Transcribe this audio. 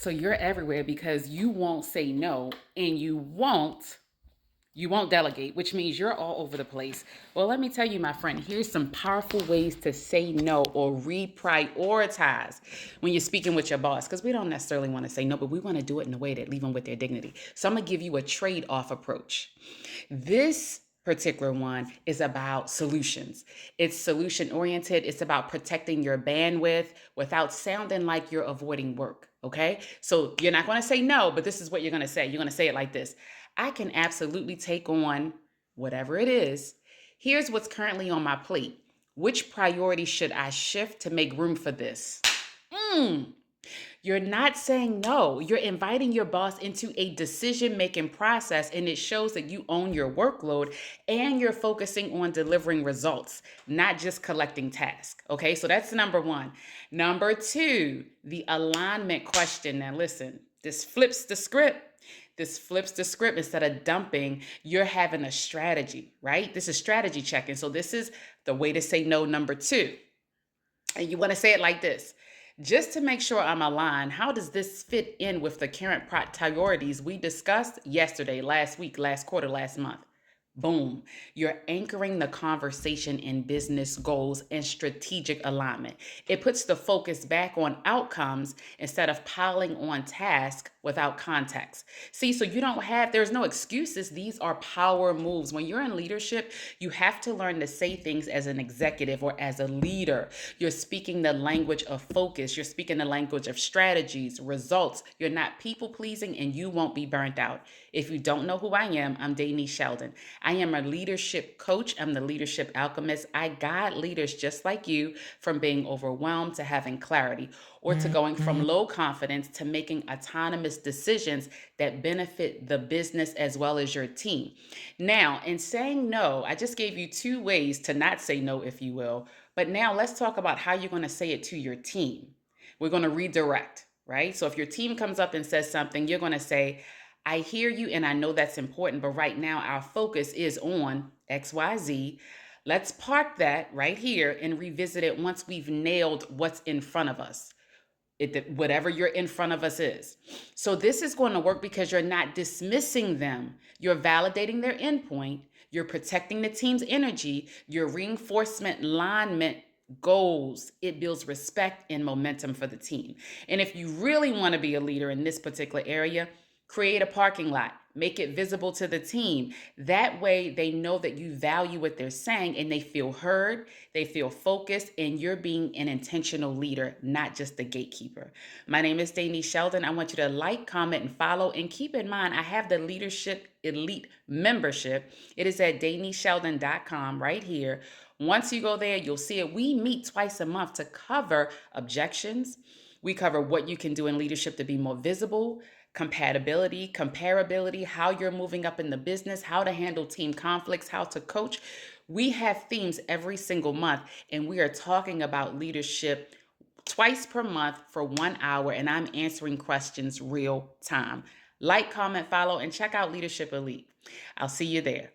So you're everywhere because you won't say no and you won't delegate, which means you're all over the place. Well, let me tell you, my friend, here's some powerful ways to say no or reprioritize when you're speaking with your boss, because we don't necessarily want to say no, but we want to do it in a way that leave them with their dignity. So I'm going to give you a trade-off approach. This particular one is about solutions. It's solution oriented. It's about protecting your bandwidth without sounding like you're avoiding work. Okay. So you're not going to say no, but this is what you're going to say. You're going to say it like this: I can absolutely take on whatever it is. Here's what's currently on my plate. Which priority should I shift to make room for this? You're not saying no. You're inviting your boss into a decision making process, and it shows that you own your workload and you're focusing on delivering results, not just collecting tasks. Okay, so that's number one. Number two, the alignment question. Now, listen, this flips the script. This flips the script. Instead of dumping, you're having a strategy, right? This is strategy checking. So, this is the way to say no, number two. And you want to say it like this: just to make sure I'm aligned, how does this fit in with the current priorities we discussed yesterday, last week, last quarter, last month? Boom. You're anchoring the conversation in business goals and strategic alignment. It puts the focus back on outcomes instead of piling on tasks without context. See, so there's no excuses. These are power moves. When you're in leadership, you have to learn to say things as an executive or as a leader. You're speaking the language of focus. You're speaking the language of strategies, results. You're not people pleasing, and you won't be burnt out. If you don't know who I am, I'm Dani Sheldon. I am a leadership coach. I'm the leadership alchemist. I guide leaders just like you from being overwhelmed to having clarity, or to going from low confidence to making autonomous decisions that benefit the business as well as your team. Now, in saying no, I just gave you two ways to not say no, if you will. But now let's talk about how you're going to say it to your team. We're going to redirect, right? So if your team comes up and says something, you're going to say, I hear you and I know that's important, but right now our focus is on XYZ. Let's park that right here and revisit it once we've nailed what's in front of us. Whatever you're in front of us is. So this is going to work because you're not dismissing them. You're validating their endpoint. You're protecting the team's energy. Your reinforcement alignment goals. It builds respect and momentum for the team. And if you really want to be a leader in this particular area, create a parking lot. Make it visible to the team. That way they know that you value what they're saying and they feel heard, they feel focused, and you're being an intentional leader, not just the gatekeeper. My name is Dani Sheldon. I want you to like, comment, and follow. And keep in mind, I have the Leadership Elite membership. It is at danisheldon.com right here. Once you go there, you'll see it. We meet twice a month to cover objections. We cover what you can do in leadership to be more visible, compatibility, comparability, how you're moving up in the business, how to handle team conflicts, how to coach. We have themes every single month, and we are talking about leadership twice per month for 1 hour, and I'm answering questions real time. Like, comment, follow, and check out Leadership Elite. I'll see you there.